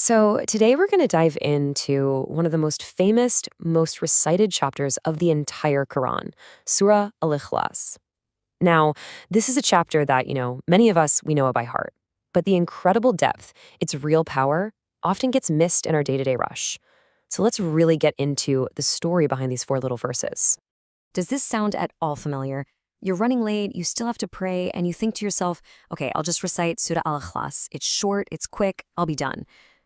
So, today we're going to dive into one of the most famous, most recited chapters of the entire Quran, Surah Al-Ikhlas. Now, this is a chapter that, many of us, we know it by heart. But the incredible depth, its real power, often gets missed in our day-to-day rush. So let's really get into the story behind these four little verses. Does this sound at all familiar? You're running late, you still have to pray, and you think to yourself, okay, I'll just recite Surah Al-Ikhlas. It's short, it's quick, I'll be done.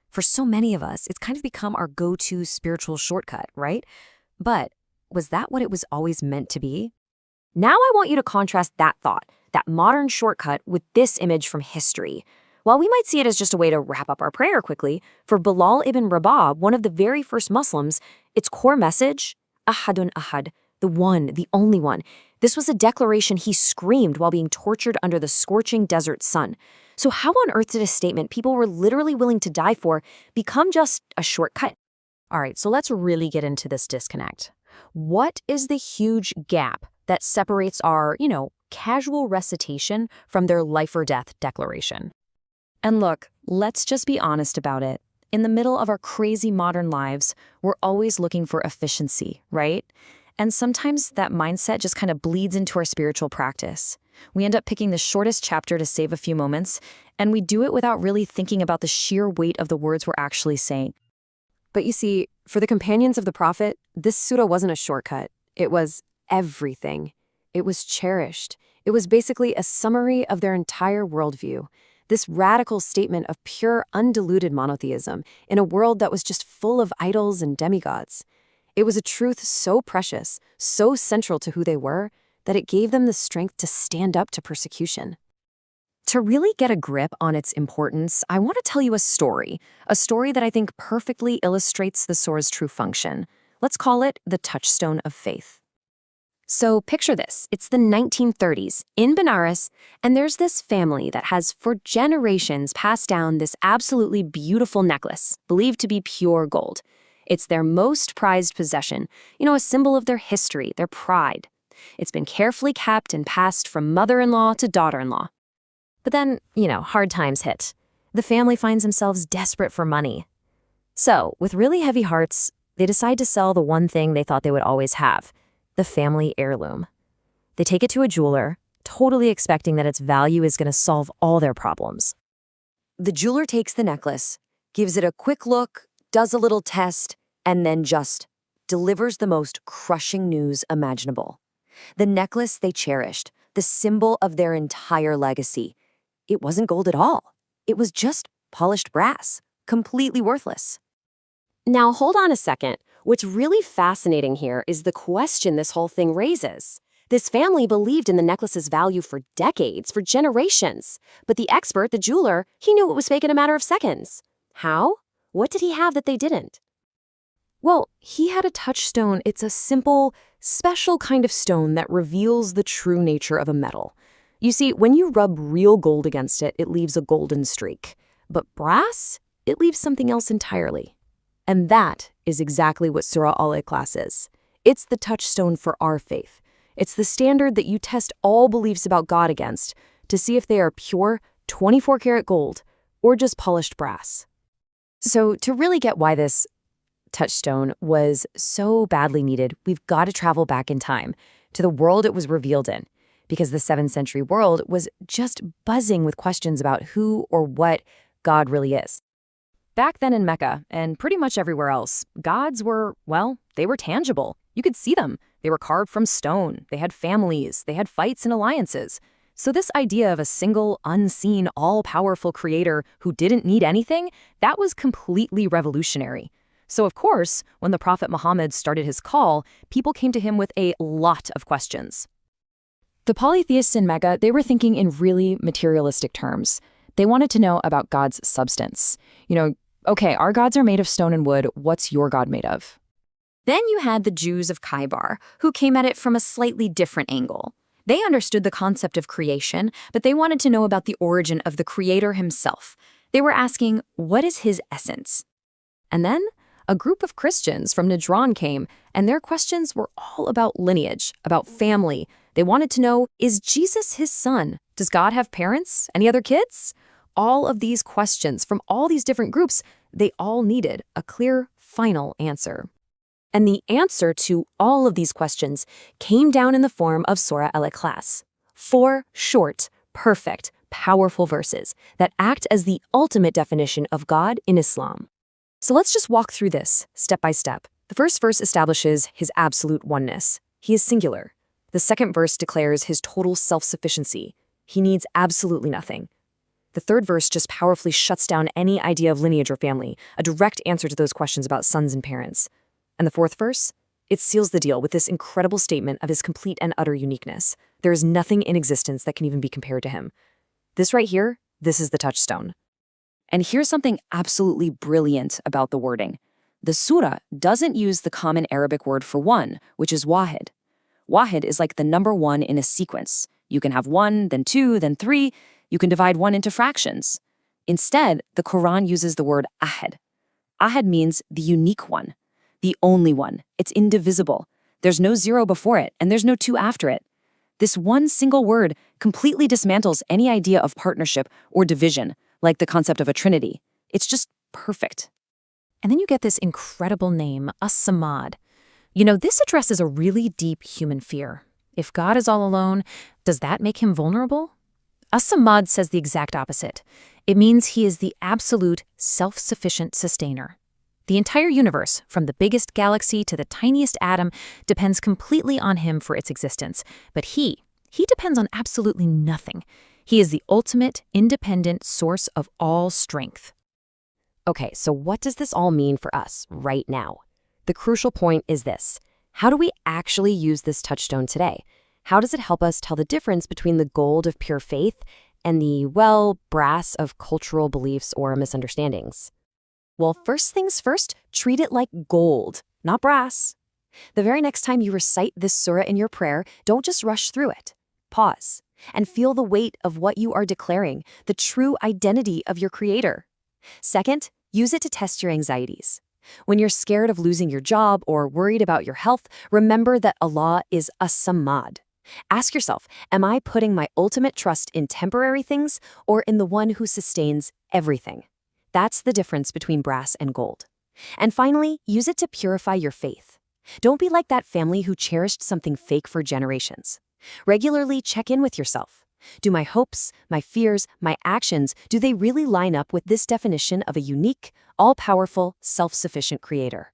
For so many of us, it's kind of become our go-to spiritual shortcut, right? But was that what it was always meant to be? Now I want you to contrast that thought, that modern shortcut, with this image from history. While we might see it as just a way to wrap up our prayer quickly, for Bilal ibn Rabah, one of the very first Muslims, its core message, Ahadun Ahad, the one, the only one. This was a declaration he screamed while being tortured under the scorching desert sun. So how on earth did a statement people were literally willing to die for become just a shortcut? All right, so let's really get into this disconnect. What is the huge gap that separates our, casual recitation from their life or death declaration? And look, let's just be honest about it. In the middle of our crazy modern lives, we're always looking for efficiency, right? And sometimes that mindset just kind of bleeds into our spiritual practice. We end up picking the shortest chapter to save a few moments, and we do it without really thinking about the sheer weight of the words we're actually saying. But you see, for the companions of the Prophet, this surah wasn't a shortcut. It was everything. It was cherished. It was basically a summary of their entire worldview. This radical statement of pure, undiluted monotheism in a world that was just full of idols and demigods. It was a truth so precious, so central to who they were, that it gave them the strength to stand up to persecution. To really get a grip on its importance, I want to tell you a story that I think perfectly illustrates the surah's true function. Let's call it the touchstone of faith. So picture this. It's the 1930s in Benares, and there's this family that has for generations passed down this absolutely beautiful necklace, believed to be pure gold. It's their most prized possession, a symbol of their history, their pride. It's been carefully kept and passed from mother-in-law to daughter-in-law. But then, hard times hit. The family finds themselves desperate for money. So, with really heavy hearts, they decide to sell the one thing they thought they would always have, the family heirloom. They take it to a jeweler, totally expecting that its value is going to solve all their problems. The jeweler takes the necklace, gives it a quick look, does a little test, and then just delivers the most crushing news imaginable. The necklace they cherished, the symbol of their entire legacy. It wasn't gold at all. It was just polished brass, completely worthless. Now, hold on a second. What's really fascinating here is the question this whole thing raises. This family believed in the necklace's value for decades, for generations. But the expert, the jeweler, he knew it was fake in a matter of seconds. How? What did he have that they didn't? Well, he had a touchstone. It's a simple, special kind of stone that reveals the true nature of a metal. You see, when you rub real gold against it, it leaves a golden streak. But brass, it leaves something else entirely. And that is exactly what Surah Al-Ikhlas is. It's the touchstone for our faith. It's the standard that you test all beliefs about God against to see if they are pure 24-karat gold or just polished brass. So to really get why this touchstone was so badly needed, we've got to travel back in time to the world it was revealed in, because the 7th century world was just buzzing with questions about who or what God really is. Back then in Mecca, and pretty much everywhere else, gods were, they were tangible. You could see them. They were carved from stone. They had families. They had fights and alliances. So this idea of a single, unseen, all-powerful creator who didn't need anything, that was completely revolutionary. So of course, when the Prophet Muhammad started his call, people came to him with a lot of questions. The polytheists in Mecca, they were thinking in really materialistic terms. They wanted to know about God's substance. Okay, our gods are made of stone and wood. What's your God made of? Then you had the Jews of Khaybar, who came at it from a slightly different angle. They understood the concept of creation, but they wanted to know about the origin of the Creator himself. They were asking, what is his essence? And then a group of Christians from Najran came, and their questions were all about lineage, about family. They wanted to know, is Jesus his son? Does God have parents? Any other kids? All of these questions from all these different groups, They all needed a clear, final answer. And the answer to all of these questions came down in the form of Surah Al-Ikhlas. 4 short, perfect, powerful verses that act as the ultimate definition of God in Islam. So let's just walk through this, step by step. The first verse establishes his absolute oneness. He is singular. The second verse declares his total self-sufficiency. He needs absolutely nothing. The third verse just powerfully shuts down any idea of lineage or family, a direct answer to those questions about sons and parents. And the fourth verse? It seals the deal with this incredible statement of his complete and utter uniqueness. There is nothing in existence that can even be compared to him. This right here, this is the touchstone. And here's something absolutely brilliant about the wording. The surah doesn't use the common Arabic word for one, which is wahid. Wahid is like the number 1 in a sequence. You can have 1, then 2, then 3. You can divide 1 into fractions. Instead, the Qur'an uses the word ahad. Ahad means the unique one, the only one. It's indivisible. There's no 0 before it, and there's no 2 after it. This one single word completely dismantles any idea of partnership or division, like the concept of a trinity. It's just perfect. And then you get this incredible name, As-Samad. This addresses a really deep human fear. If God is all alone, does that make him vulnerable? As-Samad says the exact opposite. It means he is the absolute, self-sufficient sustainer. The entire universe, from the biggest galaxy to the tiniest atom, depends completely on him for its existence. But he depends on absolutely nothing. He is the ultimate, independent source of all strength. Okay, so what does this all mean for us right now? The crucial point is this. How do we actually use this touchstone today? How does it help us tell the difference between the gold of pure faith and the, brass of cultural beliefs or misunderstandings? Well, first things first, treat it like gold, not brass. The very next time you recite this surah in your prayer, don't just rush through it. Pause and feel the weight of what you are declaring, the true identity of your Creator. Second, use it to test your anxieties. When you're scared of losing your job or worried about your health, remember that Allah is As-Samad. Ask yourself, am I putting my ultimate trust in temporary things or in the one who sustains everything? That's the difference between brass and gold. And finally, use it to purify your faith. Don't be like that family who cherished something fake for generations. Regularly check in with yourself. Do my hopes, my fears, my actions, do they really line up with this definition of a unique, all-powerful, self-sufficient Creator?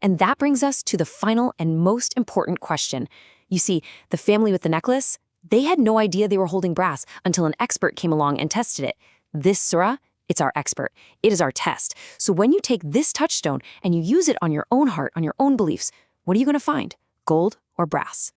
And that brings us to the final and most important question. You see, the family with the necklace, they had no idea they were holding brass until an expert came along and tested it. This surah, it's our expert. It is our test. So when you take this touchstone and you use it on your own heart, on your own beliefs, what are you going to find? Gold or brass?